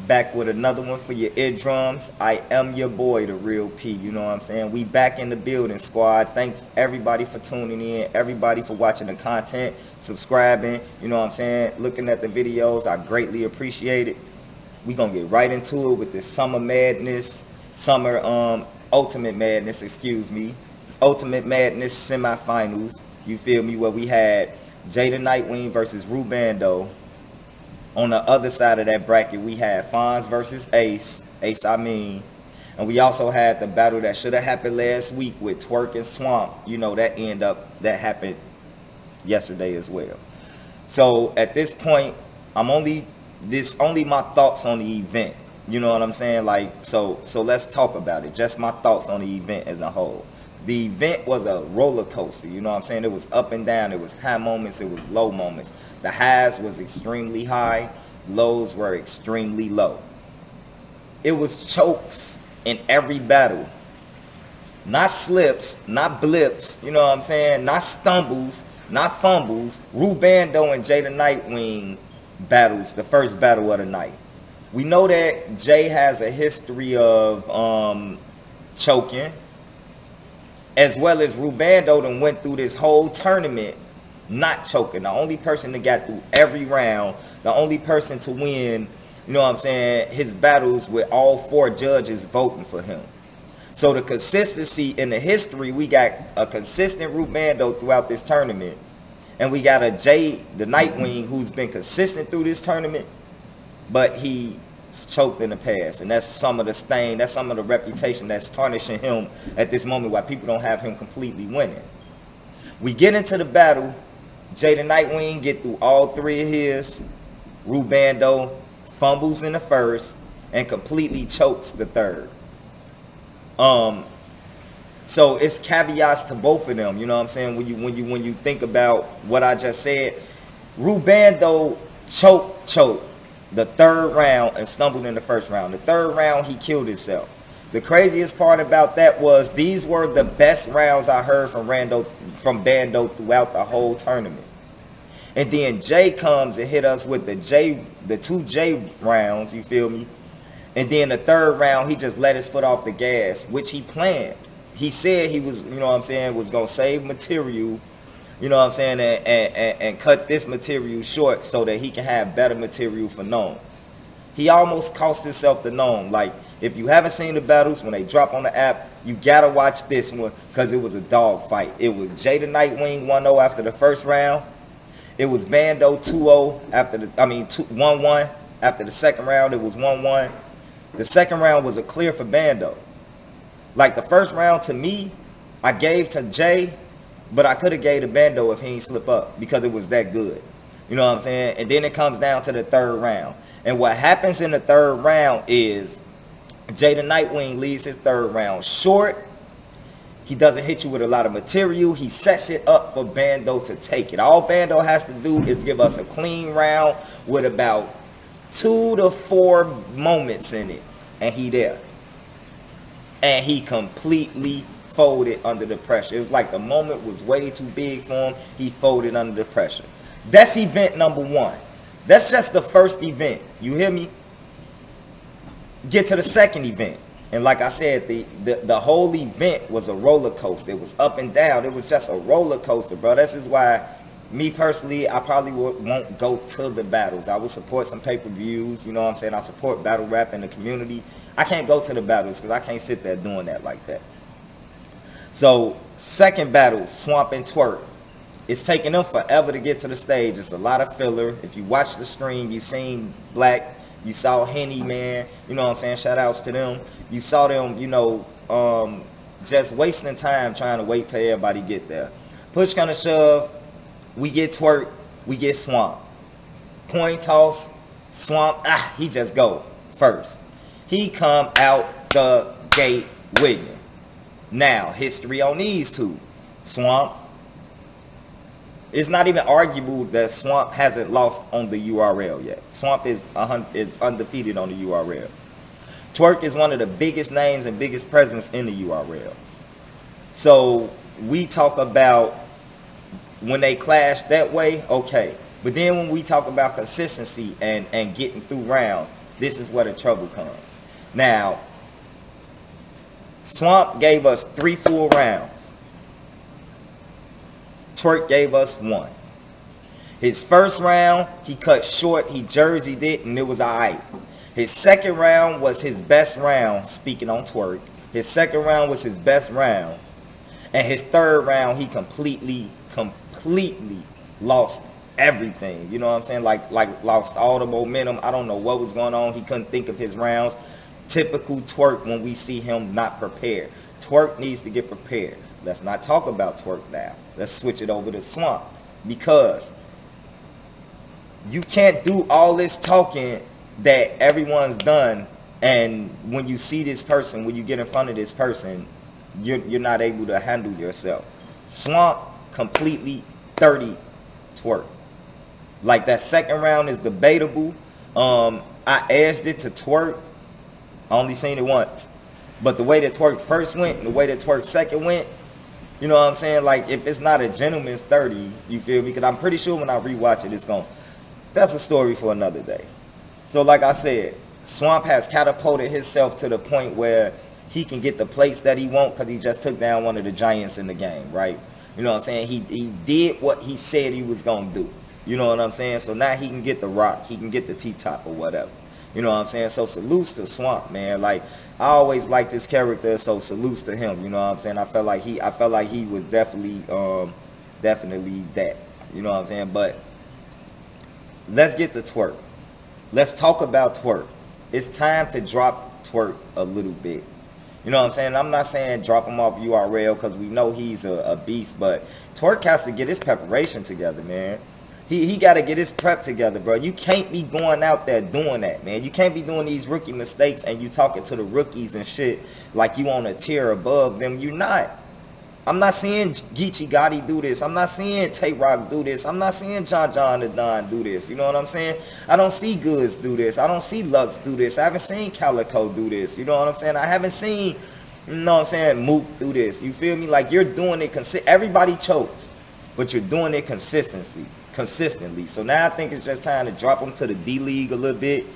back with another one for your eardrums. I am your boy, DaRealP. You know what I'm saying? We back in the building, squad. Thanks everybody for tuning in, everybody for watching the content, subscribing, you know what I'm saying, looking at the videos. I greatly appreciate it. We gonna get right into it with this Ultimate Madness, excuse me. This Ultimate Madness semifinals. You feel me? Where we had Jay the Nightwing versus Rubando. On the other side of that bracket, we had Fonz versus Ace. And we also had the battle that should have happened last week with Twork and Swamp. You know, that happened yesterday as well. So at this point, only my thoughts on the event. You know what I'm saying? Like, so let's talk about it. Just my thoughts on the event as a whole. The event was a roller coaster. You know what I'm saying? It was up and down. It was high moments. It was low moments. The highs was extremely high. Lows were extremely low. It was chokes in every battle. Not slips, not blips. You know what I'm saying? Not stumbles, not fumbles. Rubando and Jay the Nightwing battles, the first battle of the night. We know that Jay has a history of choking, as well as Rubando done went through this whole tournament not choking. The only person that got through every round, the only person to win, you know what I'm saying, his battles with all 4 judges voting for him. So the consistency in the history, we got a consistent Rubando throughout this tournament. And we got a Jay the Nightwing who's been consistent through this tournament, but he's choked in the past. And that's some of the stain, that's some of the reputation that's tarnishing him at this moment, why people don't have him completely winning. We get into the battle. Jay the Nightwing get through all 3 of his. Rubando fumbles in the first and completely chokes the third. So it's caveats to both of them. You know what I'm saying? When you think about what I just said, Rubando choked the third round and stumbled in the first round. The third round, he killed himself. The craziest part about that was these were the best rounds I heard from Bando throughout the whole tournament. And then Jay comes and hit us with the 2 J rounds, you feel me? And then the third round, he just let his foot off the gas, which he planned. He said he was, you know what I'm saying, was going to save material, you know what I'm saying, and cut this material short so that he can have better material for Gnome. He almost cost himself the Gnome. Like, if you haven't seen the battles, when they drop on the app, you got to watch this one because it was a dog fight. It was Jay the Nightwing 1-0 after the first round. It was Bando 2-0 after the, 1-1 after the second round. It was 1-1. The second round was a clear for Bando. Like, the first round, to me, I gave to Jay, but I could have gave to Bando if he ain't slip up because it was that good. You know what I'm saying? And then it comes down to the third round. And what happens in the third round is Jay the Nightwing leads his third round short. He doesn't hit you with a lot of material. He sets it up for Bando to take it. All Bando has to do is give us a clean round with about 2 to 4 moments in it. And he there. And he completely folded under the pressure. It was like the moment was way too big for him. He folded under the pressure. That's event number 1. That's just the first event. You hear me? Get to the second event. And like I said, the whole event was a roller coaster. It was up and down. It was just a roller coaster, bro. This is why, me personally, I probably won't go to the battles. I will support some pay-per-views. You know what I'm saying? I support battle rap in the community. I can't go to the battles because I can't sit there doing that like that. So, second battle, Swamp and Twork. It's taking them forever to get to the stage. It's a lot of filler. If you watch the stream, you seen Black. You saw Henny, man. You know what I'm saying? Shout outs to them. You saw them, you know, just wasting time trying to wait till everybody get there. Push kind of shove. We get Twork. We get Swamp. Coin toss. Swamp. He just go first. He come out the gate winning. Now, history on these two. Swamp. It's not even arguable that Swamp hasn't lost on the URL yet. Swamp is undefeated on the URL. Twork is one of the biggest names and biggest presence in the URL. So we talk about when they clash that way, okay. But then when we talk about consistency and getting through rounds, This is where the trouble comes. Now, Swamp gave us 3 full rounds. Twork gave us 1. His first round, he cut short. He jerseyed it, and it was all right. His second round was his best round, speaking on Twork. His second round was his best round. And his third round, he completely lost everything. You know what I'm saying? Like lost all the momentum. I don't know what was going on. He couldn't think of his rounds. Typical Twork when we see him not prepared. Twork needs to get prepared. Let's not talk about Twork now. Let's switch it over to Swamp. Because you can't do all this talking that everyone's done, and when you see this person, when you get in front of this person, you're not able to handle yourself. Swamp completely 30 Twork. Like, that second round is debatable. I asked it to Twork. I only seen it once. But the way that Twork first went and the way that Twork second went, you know what I'm saying? Like, if it's not a gentleman's 30, you feel me? Because I'm pretty sure when I rewatch it, it's going to... That's a story for another day. So like I said, Swamp has catapulted himself to the point where he can get the plates that he wants because he just took down one of the giants in the game, right? You know what I'm saying? He did what he said he was going to do. You know what I'm saying? So now he can get the rock. He can get the T-top or whatever. You know what I'm saying? So salutes to Swamp, man. Like, I always liked this character, so salutes to him. You know what I'm saying? I felt like he was definitely that. You know what I'm saying? But let's get to Twork. Let's talk about Twork. It's time to drop Twork a little bit. You know what I'm saying? I'm not saying drop him off URL because we know he's a beast, but Twork has to get his preparation together, man. He got to get his prep together, bro. You can't be going out there doing that, man. You can't be doing these rookie mistakes and you talking to the rookies and shit like you on a tier above them. You're not. I'm not seeing Geechee Gotti do this. I'm not seeing Twork do this. I'm not seeing John the Don do this. You know what I'm saying? I don't see Goods do this. I don't see Lux do this. I haven't seen Calico do this. You know what I'm saying? I haven't seen, you know what I'm saying, Mook do this. You feel me? Like, you're doing it. Everybody chokes, but you're doing it consistently. So now I think it's just time to drop them to the D League a little bit.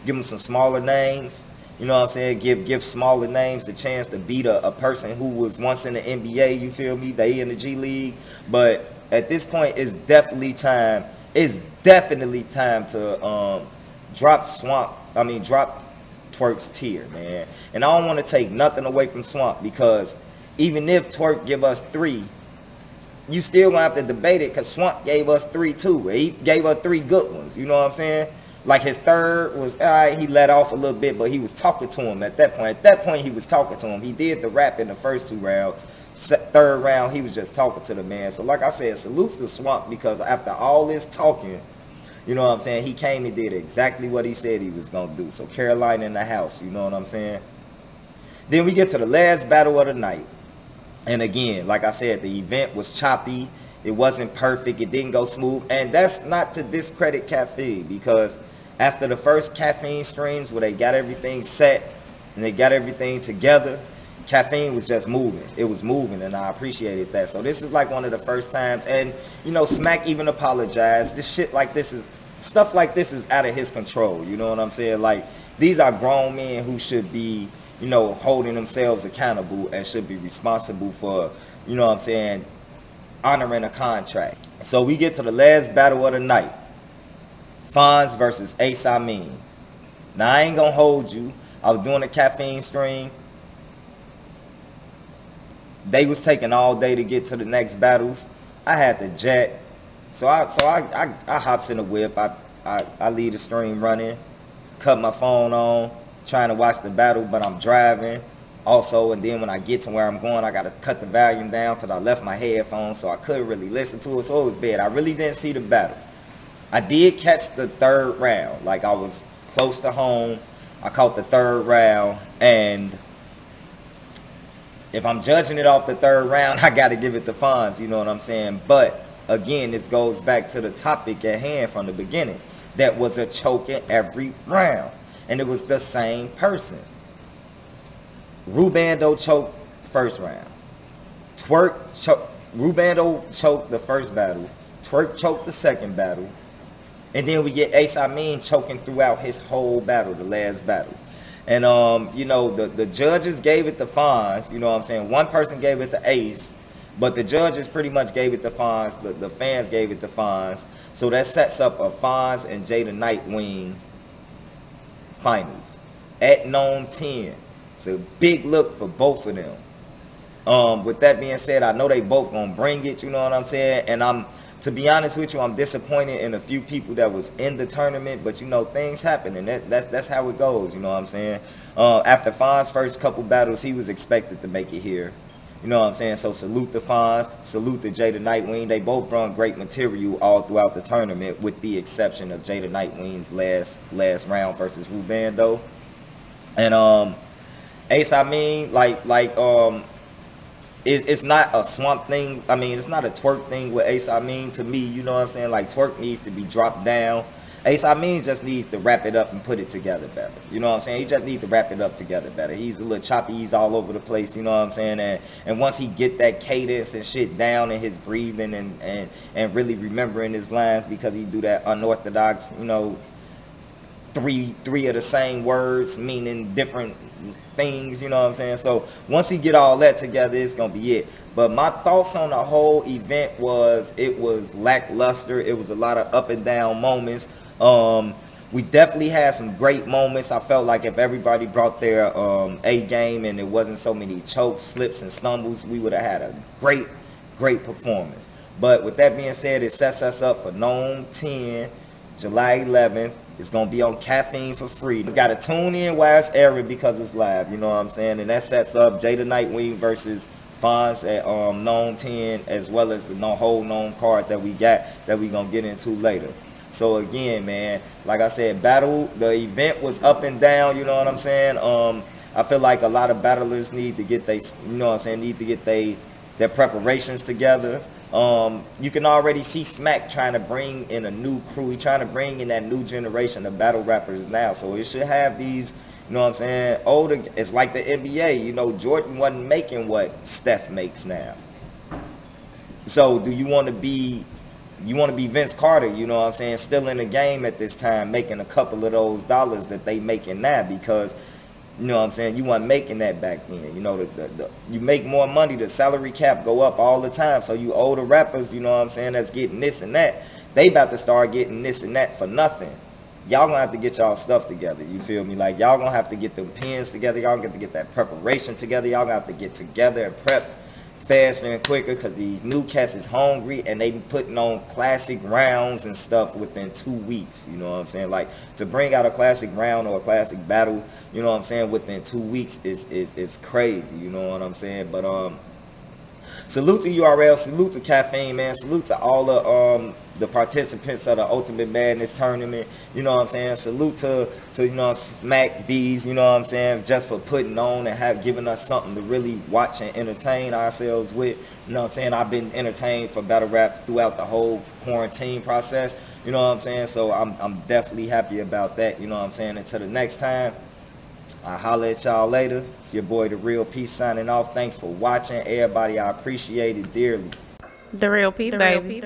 Give them some smaller names. You know what I'm saying? Give smaller names a chance to beat a person who was once in the NBA, you feel me? They in the G League. But at this point, it's definitely time. It's definitely time to drop Twork's tier, man. And I don't want to take nothing away from Swamp, because even if Twork give us 3, you still gonna have to debate it, because Swamp gave us 3 too. He gave us 3 good ones. You know what I'm saying? Like, his third was, all right, he let off a little bit, but he was talking to him at that point. At that point, he was talking to him. He did the rap in the first 2 rounds. Third round, he was just talking to the man. So, like I said, salutes to Swamp, because after all this talking, you know what I'm saying, he came and did exactly what he said he was going to do. So, Carolina in the house, you know what I'm saying? Then we get to the last battle of the night. And again, like I said, the event was choppy. It wasn't perfect. It didn't go smooth. And that's not to discredit Caffeine, because after the first Caffeine streams where they got everything set and they got everything together, Caffeine was just moving. It was moving, and I appreciated that. So this is like one of the first times. And, you know, Smack even apologized. Stuff like this is out of his control. You know what I'm saying? Like, these are grown men who should be, you know, holding themselves accountable and should be responsible for, you know what I'm saying, honoring a contract. So we get to the last battle of the night. Fonz versus Ace Amin. Now, I ain't gonna hold you. I was doing a Caffeine stream. They was taking all day to get to the next battles. I had the jet. So I hops in the whip. I leave the stream running. Cut my phone on. Trying to watch the battle, but I'm driving. Also, and then when I get to where I'm going, I got to cut the volume down because I left my headphones, so I couldn't really listen to it. So it was bad. I really didn't see the battle. I did catch the 3rd round. Like, I was close to home. I caught the 3rd round. And if I'm judging it off the 3rd round, I got to give it to Fonz. You know what I'm saying? But, again, this goes back to the topic at hand from the beginning. That was a choke in every round. And it was the same person. Rubando choked first round. Rubando choked the first battle. Twork choked the second battle. And then we get Ace Amin choking throughout his whole battle, the last battle. And you know, the judges gave it to Fonz, you know what I'm saying? One person gave it to Ace, but the judges pretty much gave it to Fonz. The fans gave it to Fonz. So that sets up a Fonz and Jada Nightwing finals at Gnome 10. It's a big look for both of them. With that being said, I know they both gonna bring it, you know what I'm saying? And to be honest with you, I'm disappointed in a few people that was in the tournament, but you know, things happen, and that's how it goes, you know what I'm saying? After Fonz's first couple battles, he was expected to make it here. You know what I'm saying? So salute to Fonz, salute to Jada Nightwing. They both brought great material all throughout the tournament, with the exception of Jada Nightwing's last round versus Rubando. And Ace, I mean, it's not a Swamp thing. I mean, it's not a Twork thing with Ace Amin to me, you know what I'm saying? Like, Twork needs to be dropped down. Ace Amin just needs to wrap it up and put it together better. You know what I'm saying? He just needs to wrap it up together better. He's a little choppy. He's all over the place, you know what I'm saying? And once he get that cadence and shit down, and his breathing and really remembering his lines, because he do that unorthodox, you know, three of the same words meaning different things, you know what I'm saying? So once he get all that together, it's gonna be it. But my thoughts on the whole event was, it was lackluster. It was a lot of up and down moments. We definitely had some great moments. I felt like if everybody brought their A game and it wasn't so many chokes, slips, and stumbles, we would have had a great performance. But with that being said, it sets us up for Gnome 10, July 11th. It's going to be on Caffeine for free. You got to tune in while it's airing because it's live, you know what I'm saying? And that sets up Jada Nightwing versus Fonz at Gnome 10, as well as the whole Gnome card that we got that we going to get into later. So again, man, like I said, the event was up and down, you know what I'm saying? I feel like a lot of battlers need to get their preparations together. You can already see Smack trying to bring in a new crew. He's trying to bring in that new generation of battle rappers now. So it should have these, you know what I'm saying, older. It's like the NBA. You know, Jordan wasn't making what Steph makes now. So do you want to be Vince Carter, you know what I'm saying, still in the game at this time, making a couple of those dollars that they making now? Because, you know what I'm saying, you weren't making that back then. You know, you make more money, the salary cap go up all the time. So you older rappers, you know what I'm saying, that's getting this and that, they about to start getting this and that for nothing. Y'all gonna have to get y'all stuff together, you feel me? Like, y'all gonna have to get them pens together. Y'all gonna have to get that preparation together. Y'all gonna have to get together and prep faster and quicker, because these new cats is hungry, and they be putting on classic rounds and stuff within 2 weeks, you know what I'm saying? Like, to bring out a classic round or a classic battle, you know what I'm saying, within 2 weeks is crazy, you know what I'm saying? But salute to URL, salute to Caffeine, man, salute to all the participants of the Ultimate Madness tournament, you know what I'm saying? Salute to you know, Smack D's, you know what I'm saying, just for putting on and giving us something to really watch and entertain ourselves with, you know what I'm saying? I've been entertained for battle rap throughout the whole quarantine process, you know what I'm saying? So I'm definitely happy about that, you know what I'm saying? Until the next time, I'll holler at y'all later. It's your boy DaRealP signing off. Thanks for watching, everybody. I appreciate it dearly. DaRealP, baby.